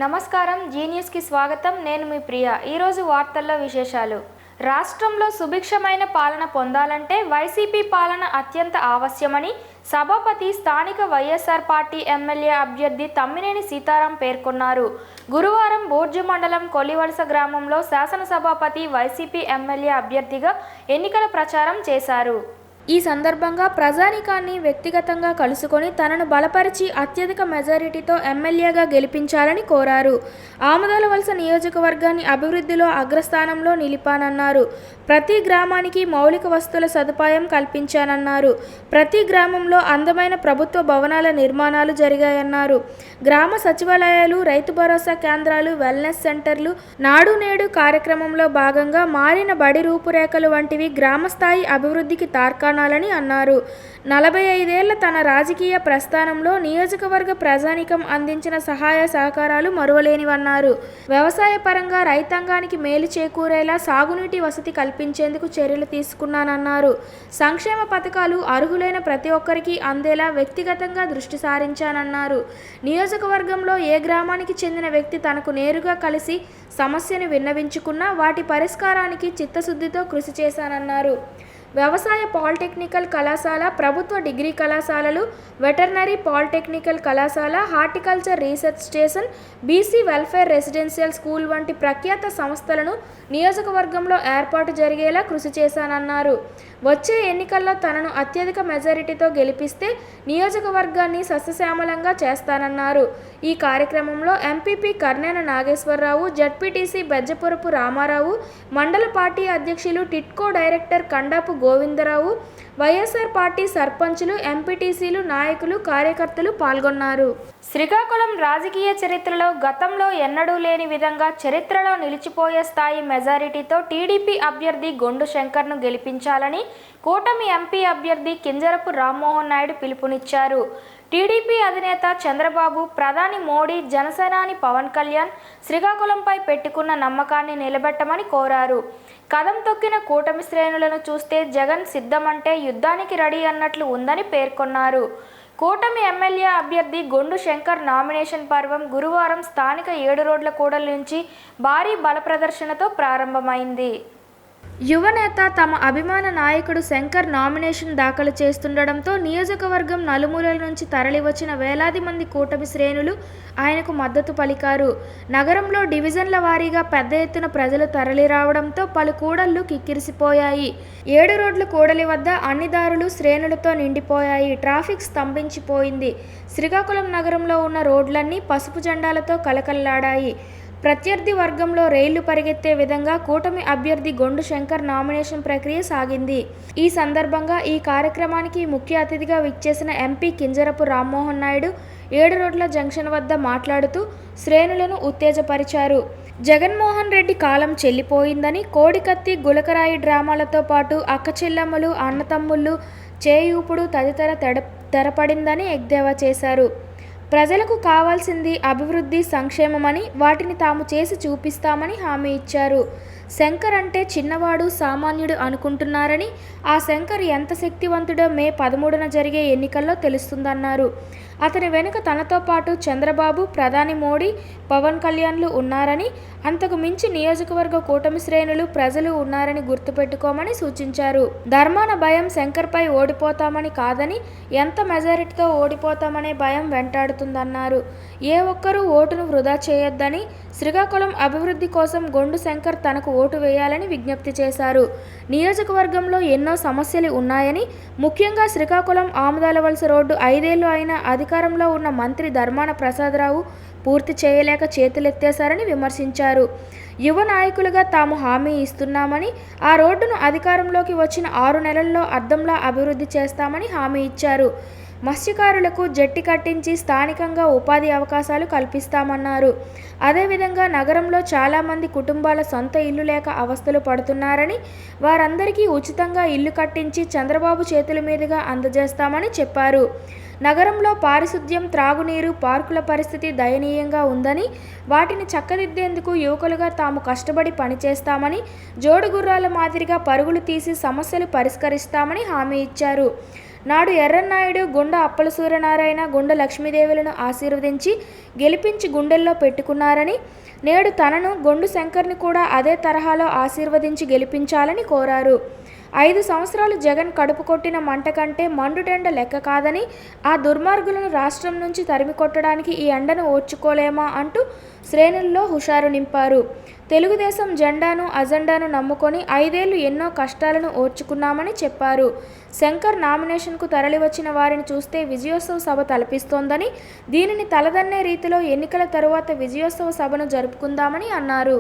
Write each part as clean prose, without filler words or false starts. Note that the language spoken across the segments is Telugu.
నమస్కారం జీ న్యూస్కి స్వాగతం. నేను మీ ప్రియ. ఈరోజు వార్తల్లో విశేషాలు. రాష్ట్రంలో సుభిక్షమైన పాలన పొందాలంటే వైసీపీ పాలన అత్యంత ఆవశ్యమని సభాపతి స్థానిక వైఎస్ఆర్ పార్టీ ఎమ్మెల్యే అభ్యర్థి తమ్మినేని సీతారాం పేర్కొన్నారు. గురువారం బోర్జు మండలం కొలివలస గ్రామంలో శాసనసభాపతి వైసీపీ ఎమ్మెల్యే అభ్యర్థిగా ఎన్నికల ప్రచారం చేశారు. ఈ సందర్భంగా ప్రజానీకాన్ని వ్యక్తిగతంగా కలుసుకొని తనను బలపరిచి అత్యధిక మెజారిటీతో ఎమ్మెల్యేగా గెలిపించాలని కోరారు. ఆముదాలవలస నియోజకవర్గాన్ని అభివృద్ధిలో అగ్రస్థానంలో నిలిపానన్నారు. ప్రతి గ్రామానికి మౌలిక వసతుల సదుపాయం కల్పించానన్నారు. ప్రతి గ్రామంలో అందమైన ప్రభుత్వ భవనాల నిర్మాణాలు జరిగాయన్నారు. గ్రామ సచివాలయాలు, రైతు భరోసా కేంద్రాలు, వెల్నెస్ సెంటర్లు, నాడు నేడు కార్యక్రమంలో భాగంగా మారిన బడి రూపురేఖలు వంటివి గ్రామస్థాయి అభివృద్ధికి తార్కాణాలని అన్నారు. 45 ఏళ్ల తన రాజకీయ ప్రస్థానంలో నియోజకవర్గ ప్రజానీకం అందించిన సహాయ సహకారాలు మరువలేనివన్నారు. వ్యవసాయ పరంగా రైతాంగానికి మేలు చేకూరేలా సాగునీటి వసతి కల్పించేందుకు చర్యలు తీసుకున్నానన్నారు. సంక్షేమ పథకాలు అర్హులైన ప్రతి ఒక్కరికి అందేలా వ్యక్తిగతంగా దృష్టి సారించానన్నారు. నియోజకవర్గంలో ఏ గ్రామానికి చెందిన వ్యక్తి తనకు నేరుగా కలిసి సమస్యను విన్నవించుకున్నా వాటి పరిష్కారానికి చిత్తశుద్ధితో కృషి చేశానన్నారు. వ్యవసాయ పాలిటెక్నికల్ కళాశాల, ప్రభుత్వ డిగ్రీ కళాశాలలు, వెటర్నరీ పాలిటెక్నికల్ కళాశాల, horticulture research station, BC welfare residential school వంటి ప్రఖ్యాత సంస్థలను నియోజకవర్గంలో ఏర్పాటు జరిగేలా కృషి చేశానన్నారు. వచ్చే ఎన్నికల్లో తనను అత్యధిక మెజారిటీతో గెలిపిస్తే నియోజకవర్గాన్ని సస్యశ్యామలంగా చేస్తానన్నారు. ఈ కార్యక్రమంలో ఎంపీపీ కర్నేన నాగేశ్వరరావు, జడ్పీటీసీ బెజ్జపురపు రామారావు, మండల పార్టీ అధ్యక్షులు టిట్కో డైరెక్టర్ కండాపు గోవిందరావు, వైఎస్ఆర్ పార్టీ సర్పంచులు, ఎంపీటీసీలు, నాయకులు, కార్యకర్తలు పాల్గొన్నారు. శ్రీకాకుళం రాజకీయ చరిత్రలో గతంలో ఎన్నడూ లేని విధంగా చరిత్రలో నిలిచిపోయే స్థాయి మెజారిటీతో టీడీపీ అభ్యర్థి గొండు శంకర్ను గెలిపించాలని కూటమి ఎంపీ అభ్యర్థి కింజరపు రామ్మోహన్ నాయుడు పిలుపునిచ్చారు. టీడీపీ అధినేత చంద్రబాబు, ప్రధాని మోడీ, జనసేనాని పవన్ కళ్యాణ్ శ్రీకాకుళంపై పెట్టుకున్న నమ్మకాన్ని నిలబెట్టమని కోరారు. కదం తొక్కిన కూటమి శ్రేణులను చూస్తే జగన్ సిద్ధమంటే యుద్ధానికి రెడీ అన్నట్లు ఉందని పేర్కొన్నారు. కూటమి ఎమ్మెల్యే అభ్యర్థి గొండు శంకర్ నామినేషన్ పర్వం గురువారం స్థానిక 7 రోడ్ల కూడలి నుంచి భారీ బల ప్రదర్శనతో ప్రారంభమైంది. యువనేత తమ అభిమాన నాయకుడు శంకర్ నామినేషన్ దాఖలు చేస్తుండడంతో నియోజకవర్గం నలుమూలల నుంచి తరలివచ్చిన వేలాది మంది కూటమి శ్రేణులు ఆయనకు మద్దతు పలికారు. నగరంలో డివిజన్ల వారీగా పెద్ద ఎత్తున ప్రజలు తరలిరావడంతో పలు కూడళ్లు కిక్కిరిసిపోయాయి. 7 రోడ్ల కూడలి వద్ద అన్ని దారులు శ్రేణులతో నిండిపోయాయి. ట్రాఫిక్ స్తంభించిపోయింది. శ్రీకాకుళం నగరంలో ఉన్న రోడ్లన్నీ పసుపు జెండాలతో కలకల్లాడాయి. ప్రత్యర్థి వర్గంలో రైళ్లు పరిగెత్తే విధంగా కూటమి అభ్యర్థి గొండు శంకర్ నామినేషన్ ప్రక్రియ సాగింది. ఈ సందర్భంగా ఈ కార్యక్రమానికి ముఖ్య అతిథిగా విచ్చేసిన ఎంపీ కింజరపు రామ్మోహన్ నాయుడు 7 రోడ్ల జంక్షన్ వద్ద మాట్లాడుతూ శ్రేణులను ఉత్తేజపరిచారు. జగన్మోహన్ రెడ్డి కాలం చెల్లిపోయిందని, కోడికత్తి, గులకరాయి డ్రామాలతో పాటు అక్క చెల్లెమ్మలు, అన్నతమ్ముళ్ళు చేయూపుడు తదితర తెరపడిందని ఎద్దేవా చేశారు. ప్రజలకు కావాల్సింది అభివృద్ధి, సంక్షేమమని, వాటిని తాము చేసి చూపిస్తామని హామీ ఇచ్చారు. శంకర్ అంటే చిన్నవాడు, సామాన్యుడు అనుకుంటున్నారని, ఆ శంకర్ ఎంత శక్తివంతుడో మే 13న జరిగే ఎన్నికల్లో తెలుస్తుందన్నారు. అతని వెనుక తనతో పాటు చంద్రబాబు, ప్రధాని మోడీ, పవన్ కళ్యాణ్లు ఉన్నారని, అంతకు మించి నియోజకవర్గ కూటమి శ్రేణులు, ప్రజలు ఉన్నారని గుర్తుపెట్టుకోమని సూచించారు. ధర్మాన భయం శంకర్పై ఓడిపోతామని కాదని, ఎంత మెజారిటీతో ఓడిపోతామనే భయం వెంటాడుతుందన్నారు. ఏ ఒక్కరూ ఓటును వృధా చేయొద్దని, శ్రీకాకుళం అభివృద్ధి కోసం గొండు శంకర్ తనకు ఓటు వేయాలని విజ్ఞప్తి చేశారు. నియోజకవర్గంలో ఎన్నో సమస్యలు ఉన్నాయని, ముఖ్యంగా శ్రీకాకుళం ఆముదాలవలస రోడ్డు 5 ఏళ్లు అయినా అధికారంలో ఉన్న మంత్రి ధర్మాన ప్రసాదరావు పూర్తి చేయలేక చేతులెత్తేశారని విమర్శించారు. యువ నాయకులుగా తాము హామీ ఇస్తున్నామని, ఆ రోడ్డును అధికారంలోకి వచ్చిన 6 నెలల్లో అద్దంలా అభివృద్ధి చేస్తామని హామీ ఇచ్చారు. మత్స్యకారులకు జట్టి కట్టించి స్థానికంగా ఉపాధి అవకాశాలు కల్పిస్తామన్నారు. అదేవిధంగా నగరంలో చాలామంది కుటుంబాల సొంత ఇల్లు లేక అవస్థలు పడుతున్నారని, వారందరికీ ఉచితంగా ఇల్లు కట్టించి చంద్రబాబు చేతుల మీదుగా అందజేస్తామని చెప్పారు. నగరంలో పారిశుద్ధ్యం, త్రాగునీరు, పార్కుల పరిస్థితి దయనీయంగా ఉందని, వాటిని చక్కదిద్దేందుకు యువకులుగా తాము కష్టపడి పనిచేస్తామని, జోడుగుర్రాల మాదిరిగా పరుగులు తీసి సమస్యలు పరిష్కరిస్తామని హామీ ఇచ్చారు. నాడు ఎర్రన్నాయుడు గుండ అప్పల సూర్యనారాయణ గుండ లక్ష్మీదేవులను ఆశీర్వదించి గెలిపించి గుండెల్లో పెట్టుకున్నారని, నేడు తనను గొండు శంకర్ని కూడా అదే తరహాలో ఆశీర్వదించి గెలిపించాలని కోరారు. 5 సంవత్సరాలు జగన్ కడుపు కొట్టిన మంట కంటే మండుటెండ లెక్క కాదని, ఆ దుర్మార్గులను రాష్ట్రం నుంచి తరిమి కొట్టడానికి ఈ ఎండను ఓర్చుకోలేమా అంటూ శ్రేణుల్లో హుషారు నింపారు. తెలుగుదేశం జెండాను అజెండాను నమ్ముకొని 5 ఏళ్లు ఎన్నో కష్టాలను ఓర్చుకున్నామని చెప్పారు. శంకర్ నామినేషన్కు తరలివచ్చిన వారిని చూస్తే విజయోత్సవ సభ తలపిస్తోందని, దీనిని తలదన్నే రీతిలో ఎన్నికల తరువాత విజయోత్సవ సభను జరుపుకుందామని అన్నారు.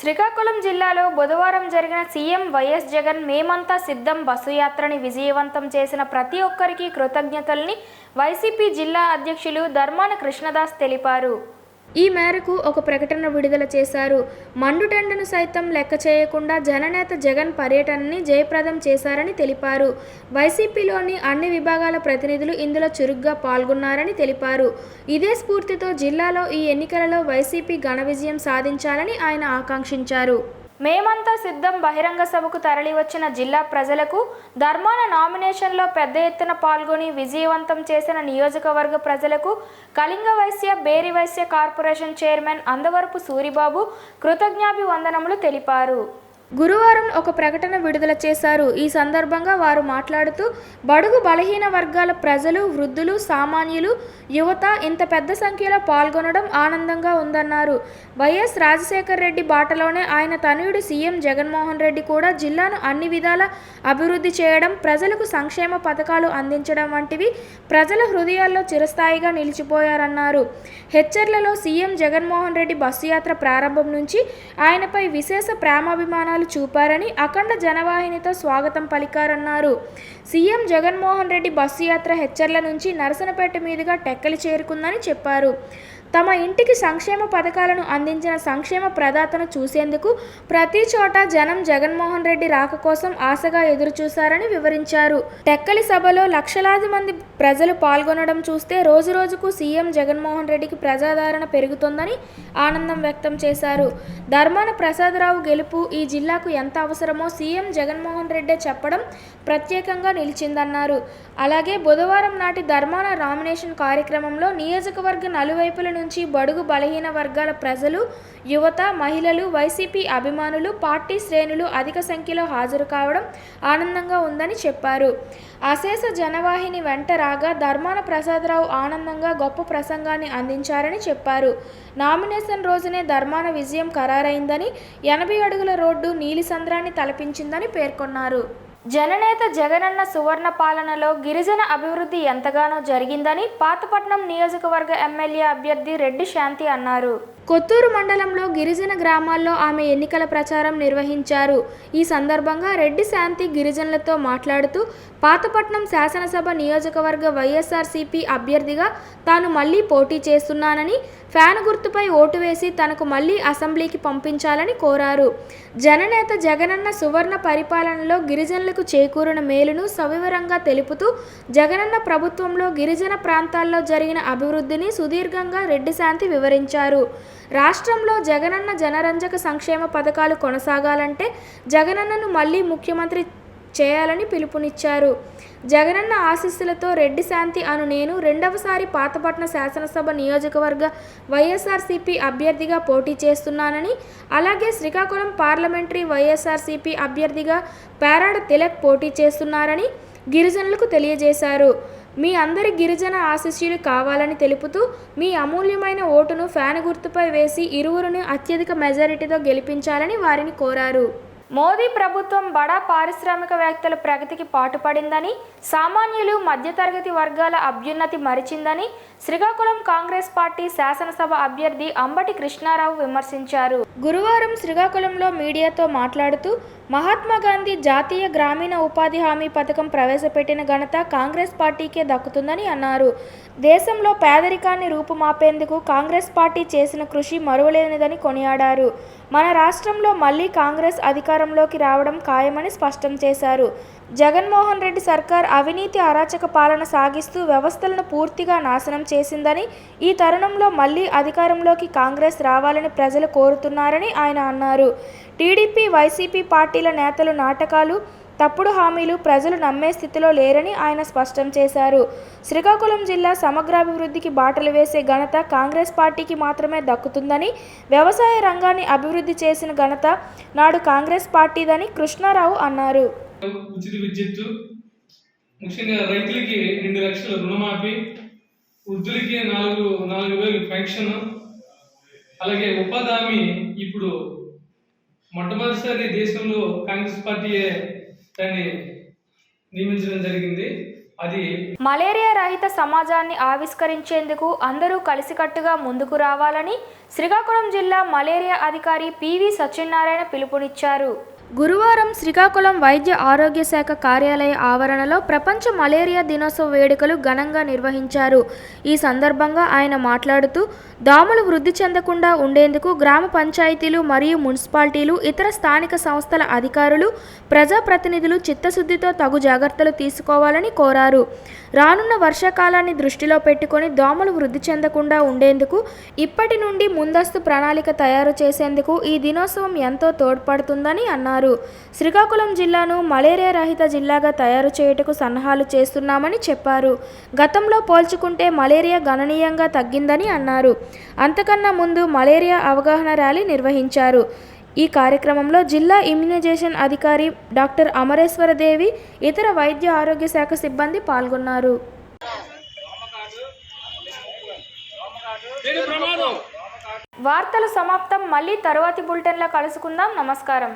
శ్రీకాకుళం జిల్లాలో బుధవారం జరిగిన సీఎం వైఎస్ జగన్ మేమంతా సిద్ధం బస్సు యాత్రని విజయవంతం చేసిన ప్రతి ఒక్కరికి కృతజ్ఞతల్ని వైసీపీ జిల్లా అధ్యక్షులు ధర్మాన కృష్ణదాస్ తెలిపారు. ఈ మేరకు ఒక ప్రకటన విడుదల చేశారు. మండుటెండను సైతం లెక్క చేయకుండా జననేత జగన్ పర్యటనని జయప్రదం చేశారని తెలిపారు. వైసీపీలోని అన్ని విభాగాల ప్రతినిధులు ఇందులో చురుగ్గా పాల్గొన్నారని తెలిపారు. ఇదే స్ఫూర్తితో జిల్లాలో ఈ ఎన్నికలలో వైసీపీ ఘన విజయం సాధించాలని ఆయన ఆకాంక్షించారు. మేమంతా సిద్ధం బహిరంగ సభకు తరలివచ్చిన జిల్లా ప్రజలకు, ధర్మాన నామినేషన్లో పెద్ద ఎత్తున పాల్గొని విజయవంతం చేసిన నియోజకవర్గ ప్రజలకు కళింగ వైశ్య బేరి వైశ్య కార్పొరేషన్ చైర్మన్ అందవరపు సూరిబాబు కృతజ్ఞాభివందనములు తెలిపారు. గురువారం ఒక ప్రకటన విడుదల చేశారు. ఈ సందర్భంగా వారు మాట్లాడుతూ, బడుగు బలహీన వర్గాల ప్రజలు, వృద్ధులు, సామాన్యులు, యువత ఇంత పెద్ద సంఖ్యలో పాల్గొనడం ఆనందంగా ఉందన్నారు. వైఎస్ రాజశేఖర్ రెడ్డి బాటలోనే ఆయన తనయుడు సీఎం జగన్మోహన్ రెడ్డి కూడా జిల్లాను అన్ని విధాల అభివృద్ధి చేయడం, ప్రజలకు సంక్షేమ పథకాలు అందించడం వంటివి ప్రజల హృదయాల్లో చిరస్థాయిగా నిలిచిపోయారన్నారు. హెచ్చర్లలో సీఎం జగన్మోహన్ రెడ్డి బస్సు యాత్ర ప్రారంభం నుంచి ఆయనపై విశేష ప్రేమాభిమానాలు చూపారని, అఖండ జనవాహినితో స్వాగతం పలికారన్నారు. సీఎం జగన్మోహన్ రెడ్డి బస్సు యాత్ర హెచ్చర్ల నుంచి నరసనపేట మీదుగా టెక్కలి చేరుకుందని చెప్పారు. తమ ఇంటికి సంక్షేమ పథకాలను అందించిన సంక్షేమ ప్రదాతను చూసేందుకు ప్రతి చోట జనం జగన్మోహన్ రెడ్డి రాక కోసం ఆశగా ఎదురుచూశారని వివరించారు. టెక్కలి సభలో లక్షలాది మంది ప్రజలు పాల్గొనడం చూస్తే రోజురోజుకు సీఎం జగన్మోహన్ రెడ్డికి ప్రజాదరణ పెరుగుతోందని ఆనందం వ్యక్తం చేశారు. ధర్మాన ప్రసాదరావు గెలుపు ఈ జిల్లాకు ఎంత అవసరమో సీఎం జగన్మోహన్ రెడ్డే చెప్పడం ప్రత్యేకంగా నిలిచిందన్నారు. అలాగే బుధవారం నాటి ధర్మాన నామినేషన్ కార్యక్రమంలో నియోజకవర్గ నలువైపుల నుంచి బడుగు బలహీన వర్గాల ప్రజలు, యువత, మహిళలు, వైసీపీ అభిమానులు, పార్టీ శ్రేణులు అధిక సంఖ్యలో హాజరు కావడం ఆనందంగా ఉందని చెప్పారు. అశేష జనవాహిని వెంట రాగా ధర్మాన ప్రసాదరావు ఆనందంగా గొప్ప ప్రసంగాన్ని అందించారని చెప్పారు. నామినేషన్ రోజునే ధర్మాన విజయం ఖరారైందని, 80 అడుగుల రోడ్డు నీలిసంద్రాన్ని తలపించిందని పేర్కొన్నారు. జననేత జగనన్న సువర్ణ పాలనలో గిరిజన అభివృద్ధి ఎంతగానో జరిగిందని పాతపట్నం నియోజకవర్గ ఎమ్మెల్యే అభ్యర్థి రెడ్డి శాంతి అన్నారు. కొత్తూరు మండలంలో గిరిజన గ్రామాల్లో ఆమె ఎన్నికల ప్రచారం నిర్వహించారు. ఈ సందర్భంగా రెడ్డి శాంతి గిరిజనులతో మాట్లాడుతూ పాతపట్నం శాసనసభ నియోజకవర్గ వైఎస్ఆర్సీపీ అభ్యర్థిగా తాను మళ్లీ పోటీ చేస్తున్నానని, ఫ్యాన్ గుర్తుపై ఓటు వేసి తనకు మళ్లీ అసెంబ్లీకి పంపించాలని కోరారు. జననేత జగనన్న సువర్ణ పరిపాలనలో గిరిజనులకు చేకూరిన మేలును సవివరంగా తెలుపుతూ జగనన్న ప్రభుత్వంలో గిరిజన ప్రాంతాల్లో జరిగిన అభివృద్ధిని సుదీర్ఘంగా రెడ్డి శాంతి వివరించారు. రాష్ట్రంలో జగనన్న జనరంజక సంక్షేమ పథకాలు కొనసాగాలంటే జగనన్నను మళ్లీ ముఖ్యమంత్రి చేయాలని పిలుపునిచ్చారు. జగనన్న ఆశీస్సులతో రెడ్డి శాంతి అను నేను రెండవసారి పాతపట్నం శాసనసభ నియోజకవర్గ వైఎస్ఆర్సీపీ అభ్యర్థిగా పోటీ చేస్తున్నానని, అలాగే శ్రీకాకుళం పార్లమెంటరీ వైఎస్ఆర్సీపీ అభ్యర్థిగా పేరాడ తిలక్ పోటీ చేస్తున్నారని గిరిజనులకు తెలియజేశారు. మీ అందరి గిరిజన ఆశీస్సులు కావాలని తెలుపుతూ మీ అమూల్యమైన ఓటును ఫ్యాన్ గుర్తుపై వేసి ఇరువురుని అత్యధిక మెజారిటీతో గెలిపించాలని వారిని కోరారు. మోదీ ప్రభుత్వం బడా పారిశ్రామికవేత్తల ప్రగతికి పాటుపడిందని, సామాన్యులు మధ్యతరగతి వర్గాల అభ్యున్నతి మరిచిందని శ్రీకాకుళం కాంగ్రెస్ పార్టీ శాసనసభ అభ్యర్థి అంబటి కృష్ణారావు విమర్శించారు. గురువారం శ్రీకాకుళంలో మీడియాతో మాట్లాడుతూ మహాత్మా గాంధీ జాతీయ గ్రామీణ ఉపాధి హామీ పథకం ప్రవేశపెట్టిన ఘనత కాంగ్రెస్ పార్టీకే దక్కుతుందని అన్నారు. దేశంలో పేదరికాన్ని రూపుమాపేందుకు కాంగ్రెస్ పార్టీ చేసిన కృషి మరువలేనిదని కొనియాడారు. మన రాష్ట్రంలో మళ్లీ కాంగ్రెస్ అధికారంలోకి రావడం ఖాయమని స్పష్టం చేశారు. జగన్మోహన్ రెడ్డి సర్కార్ అవినీతి అరాచక పాలన సాగిస్తూ వ్యవస్థలను పూర్తిగా నాశనం చేసిందని, ఈ తరుణంలో మళ్లీ అధికారంలోకి కాంగ్రెస్ రావాలని ప్రజలు కోరుతున్నారని ఆయన అన్నారు. టీడీపీ, వైసీపీ పార్టీల నేతలు నాటకాలు, తప్పుడు హామీలు ప్రజలు నమ్మే స్థితిలో లేరని ఆయన స్పష్టం చేశారు. శ్రీకాకుళం జిల్లా సమగ్రాభివృద్ధికి బాటలు వేసే ఘనత కాంగ్రెస్ పార్టీకి మాత్రమే దక్కుతుందని, వ్యవసాయ రంగాన్ని అభివృద్ధి చేసిన ఘనత నాడు కాంగ్రెస్ పార్టీదని కృష్ణారావు అన్నారు. ఉచిత విద్యుత్తు, ముఖ్యంగా రైతులకి 2 లక్షల రుణమాఫీ, వృద్ధులకి 4,000 పెన్షన్, అలాగే ఉపాధి హామీ ఇప్పుడు మొట్టమొదటిసారి దేశంలో కాంగ్రెస్ పార్టీయే దాన్ని నియమించడం జరిగింది. అది మలేరియా రహిత సమాజాన్ని ఆవిష్కరించేందుకు అందరూ కలిసికట్టుగా ముందుకు రావాలని శ్రీకాకుళం జిల్లా మలేరియా అధికారి పివి సత్యనారాయణ పిలుపునిచ్చారు. గురువారం శ్రీకాకుళం వైద్య ఆరోగ్య శాఖ కార్యాలయ ఆవరణలో ప్రపంచ మలేరియా దినోత్సవ వేడుకలు ఘనంగా నిర్వహించారు. ఈ సందర్భంగా ఆయన మాట్లాడుతూ దోమలు వృద్ధి చెందకుండా ఉండేందుకు గ్రామ పంచాయతీలు మరియు మున్సిపాలిటీలు, ఇతర స్థానిక సంస్థల అధికారులు, ప్రజాప్రతినిధులు చిత్తశుద్ధితో తగు జాగ్రత్తలు తీసుకోవాలని కోరారు. రానున్న వర్షాకాలాన్ని దృష్టిలో పెట్టుకుని దోమలు వృద్ధి చెందకుండా ఉండేందుకు ఇప్పటి నుండి ముందస్తు ప్రణాళిక తయారు చేసేందుకు ఈ దినోత్సవం ఎంతో తోడ్పడుతుందని అన్నారు. శ్రీకాకుళం జిల్లాను మలేరియా రహిత జిల్లాగా తయారు చేయుటకు సన్నాహాలు చేస్తున్నామని చెప్పారు. గతంలో పోల్చుకుంటే మలేరియా గణనీయంగా తగ్గిందని అన్నారు. అంతకన్నా ముందు మలేరియా అవగాహన ర్యాలీ నిర్వహించారు. ఈ కార్యక్రమంలో జిల్లా ఇమ్యునైజేషన్ అధికారి డాక్టర్ అమరేశ్వరదేవి, ఇతర వైద్య ఆరోగ్య శాఖ సిబ్బంది పాల్గొన్నారు. వార్తలు సమాప్తం. మళ్ళీ తరువాతి బులెటిన్లో కలుసుకుందాం. నమస్కారం.